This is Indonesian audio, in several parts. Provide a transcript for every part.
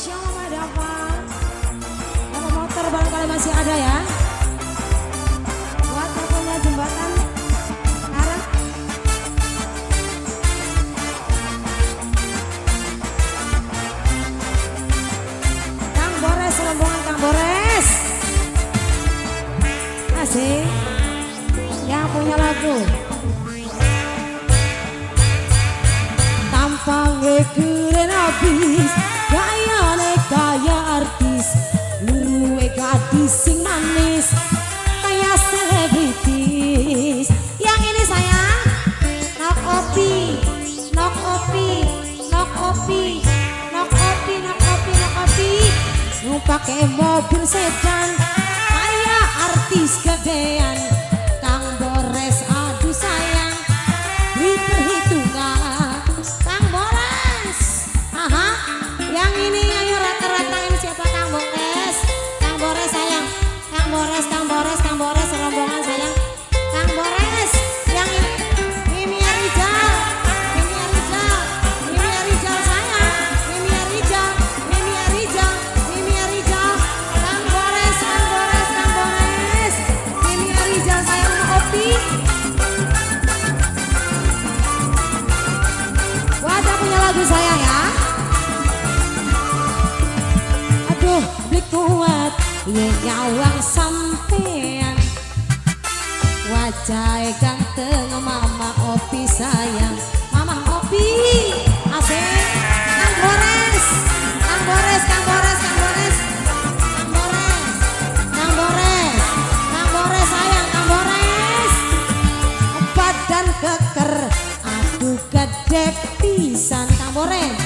spesial Mama Dava. Kalau motor barangkali masih ada ya. Buat terpunya jembatan arah. Kang Bores, rombongan Kang Bores. Asik. Yang punya lagu. Tampangnya keren habis, gayane kaya artis, luwe gadis sing manis, kayak selebritis. Yang ini sayang, nok opi, nok opi, nok opi, nok opi, nok opi, nok opi. Nu pakai mobil sedan, kayak artis gedean. Kang Bores aduh sayang, beri perhitungan. Kang Bores, aha, yang ini ayo rata-ratain siapa Kang Bores? Kang Bores sayang, Kang Bores, Kang Bores, Kang Bores, rombongan sayang. Kang Bores, yang ini Mimi Rizal, Mimi Rizal, Mimi Rizal sayang, Mimi Rizal, Mimi Rizal, Mimi Rizal. Kang Bores, Kang Bores, Kang Bores, Mimi Rizal sayang kopi. Wadah punya lagu sayang ya. Aduh, beli kuat, ya nyawang sampean. Wajah ganteng Mama Opi sayang, Mama Opi, asik. Kang Bores, Kang Bores, Kang Bores, Kang Bores, Kang Bores, Kang Bores, Kang Bores sayang, Kang Bores. Badan keker, aduh gede pisan Kang Bores.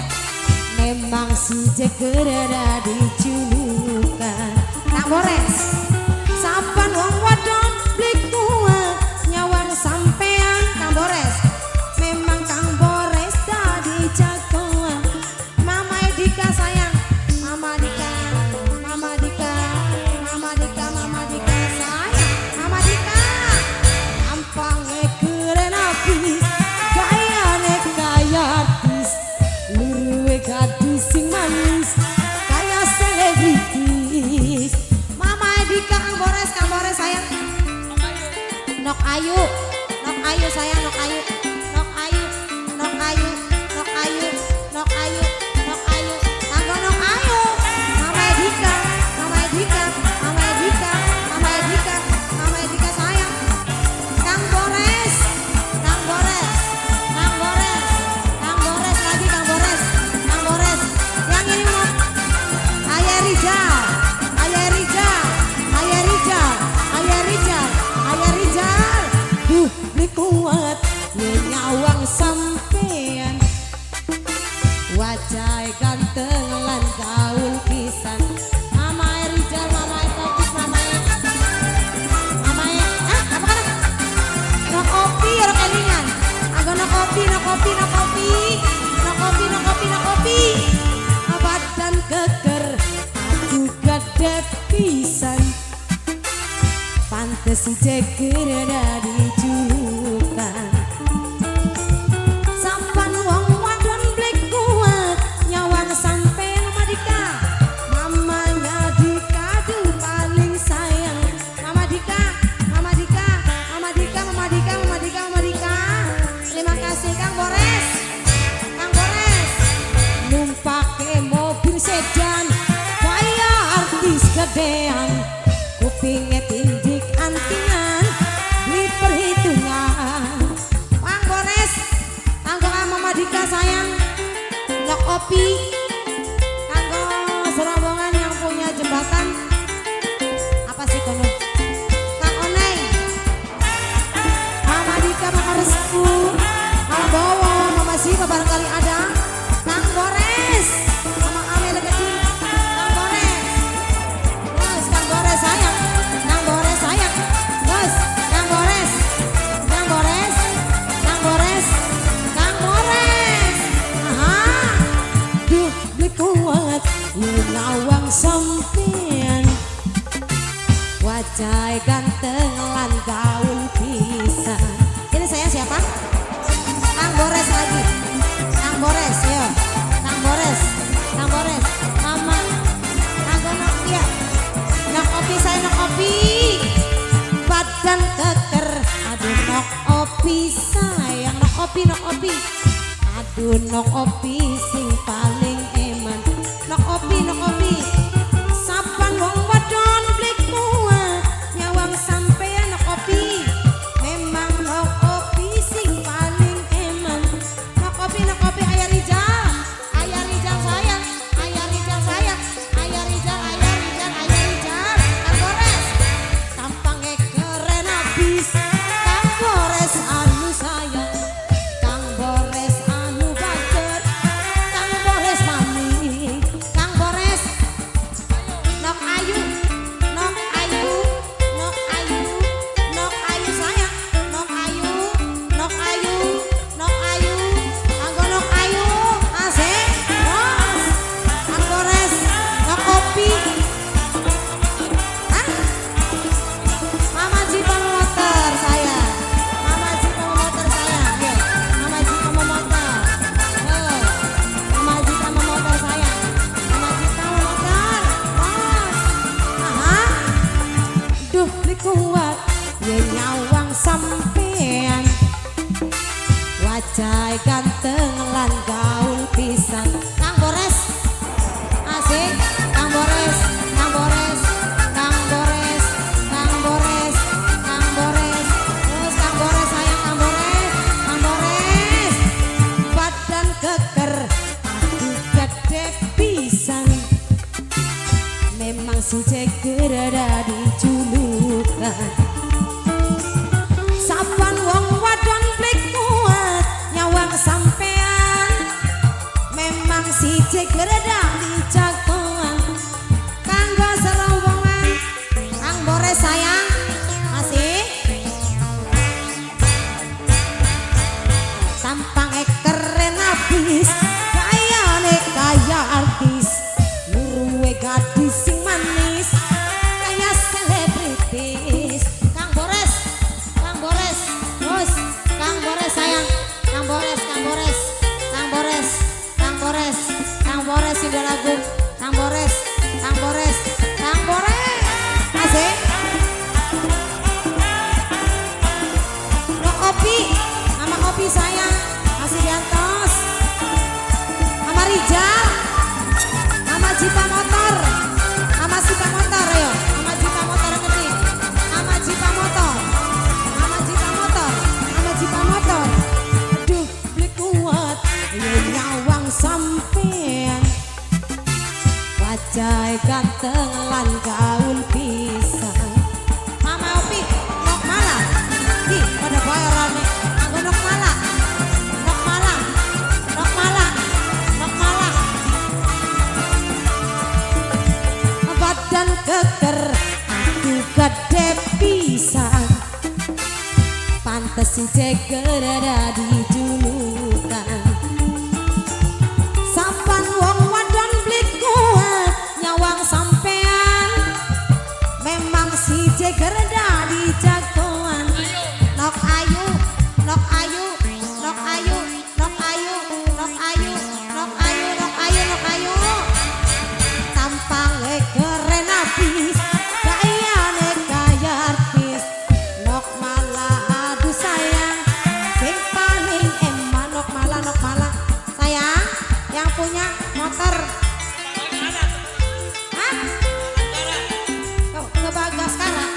Memang si jeger ada di julukan Kang Bores. Saban wong wadon blik kuat nyawang sampean Kang Bores. Memang Kang Bores tadi jagoan. Mama Dika sayang, Mama Dika, Mama Dika, Mama Dika, Mama Dika sayang, Mama Dika. Tampangnya keren habis, gayane kaya artis, luruwe gadis sing manis, kaya selebritis. Mama Dika, Kang Bores, Kang Bores sayang. Nok Ayu, Nok Ayu sayang, Nok Ayu, Nok Ayu, Nok Ayu, Nok Ayu, Nok Ayu, Nok Ayu, Kanggo Nok Ayu. Mama Dika, Mama Dika, Mama Dika, Mama Dika, Mama Dika sayang. Kang Bores, Kang Bores, Kang Bores, Kang Bores lagi Kang Bores, Kang Bores. Yang ini mau Ayah Rizal, Ayah Rizal, Ayah Rizal, Ayah Rizal, Ayah Rizal. Beli kuat, ya nyawang sampean. Wajah ganteng lan gaul pisan. Mama Rizal, Mama Topik, Mama apa kan? Nok kopi, orang kelingan. Agak nok kopi, nok kopi, nok kopi, nok kopi, nok kopi, nok kopi. Badan keker, aduh gede pisan. Pantes si jeger ada di julukan. Sampan wong wadon blik kuat nyawang sampe Mama Dika. Mamanya Dika tuh paling sayang. Mama Dika, Mama Dika, Mama Dika, Mama Dika, Mama Dika, Mama Dika. Terima kasih Kang Bores, Kang Bores. Numpake mobil sedan, kaya artis gedean. Kupingnya tindik antingan, beli perhitungan. Kang Bores, kanggo Mama Dika sayang, Nok Opi, kanggo serombongan yang punya jembatan. Apa sih kono? Kang Oneng, Mama Dika, Mama Restu, Mama Bowo, Mama Siva barangkali ada. Kang Bores, Mama Amel kecil, Kang Bores. Bos, Kang Bores sayang, Kang Bores sayang, bos, Kang Bores, Kang Bores, Kang Bores, Kang Bores. Aha, duh beli kuat, nyawang sampean. Wajah ganteng lan gaul pisan. Ini saya siapa? Kang Bores lagi, Kang Bores, yo, Kang Bores, Kang Bores, Mama Aduh nok opi sing paling eman. Nok opi sapan wong wadon blik kuat nyawang sampean nok opi. Memang nok opi sing paling eman. Nok opi ayah Rijal sayang, ayah Rijal sayang, ayah Rijal Kang Gores tampangnya keren abis. Kang Gores anu sayang, Kang Gores anu bager, Kang Gores mami, Kang Gores nok ayu sayang, nok ayu anggo nok ayu asik bos. Kang Gores nok kopi. Hah? Mama Jipa motor sayang, Mama Jipa motor sayang, yo Mama Jipa motor, Mama Jipa motor sayang, Mama Jipa motor bos. Aha, duh beli kuat ya nyawang sampean. Wajah ganteng lan gaul pisan. Kang Gores asik, Kang Gores terus Kang Gores sayang, Kang Gores badan keker aduh gede pisan. Memang si Jeger ada di julukan sapan wong wadon blik kuat nyawang sampean. Memang si Jeger ada di jagoan kanggo serombongan. Kang Gores sayang masih tampangnya keren abis, gayane kaya artis, luruwe gadis sing manis kaya selebritis. Kang Gores bos, Kang Gores sayang, Kang Gores idolaku, Kang Gores asik. Nok kopi, Mama kopi sayang, masih diantos. Mama Rijal, Mama Jipa motor, Mama Jipa motor, ayo Mama Jipa motor yang gede, Mama Jipa motor. Aduh beli kuat ya nyawang sampean. Wajah ganteng lan gaul pisan. Mama Opi nok malah di pada bayaran nih anggo nok malah badan keker aduh gede pisan. Pantes si Jeger ada di julukan sapan wong wadon blik kuat nyawang sampean. Memang si Jeger ada di jagoan nok ayu tampangnya keren abis, gayane kaya artis. Nok malah aduh sayang sing paling eman. Nok malah sayang yang punya motor. Hah? Ngebagas Karang.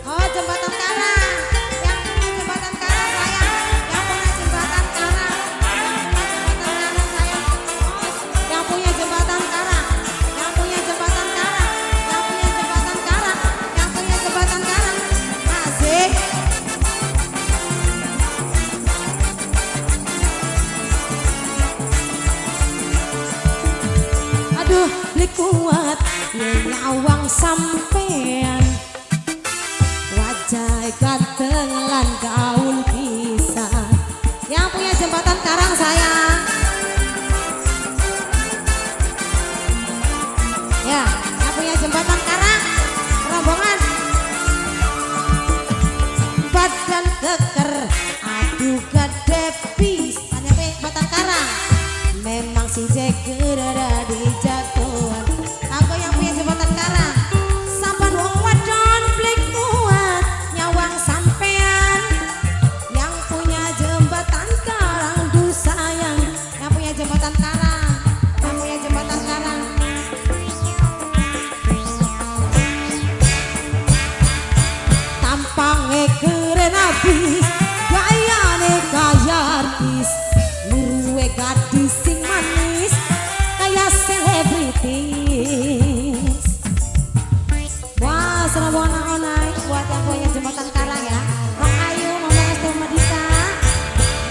Oh jembatan Karang, yang punya jembatan Karang sayang, yang punya jembatan Karang, sayang, yang punya jembatan Karang, asik. Aduh beli kuat ya nyawang sampean. Wajah ganteng lan gaul pisan. Yang punya jembatan Karang sayang, ya yang punya jembatan Karang rombongan. Badan keker aduh gede pisan yang punya jembatan Karang. Memang si Jeger ada di jagoan aku yang punya jembatan Karang sapan wong wadon blik kuat nyawang sampean. Yang punya jembatan Karang dus jembatan Karang, kamu yang jembatan Karang. Tampangnya keren abis, gayane kaya artis, luruwe gadis sing manis, kaya selebritis. Wah, serabong anak-anak buat yang punya jembatan Karang ya. Mak Ayu, Mama Restu Madita,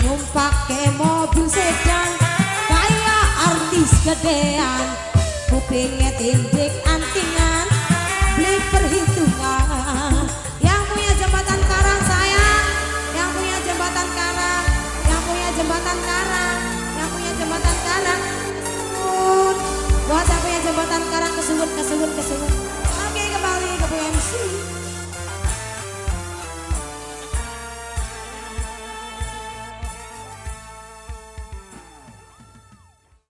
numpake mobil sedan, kaya artis gedean, kupingnya tinggi.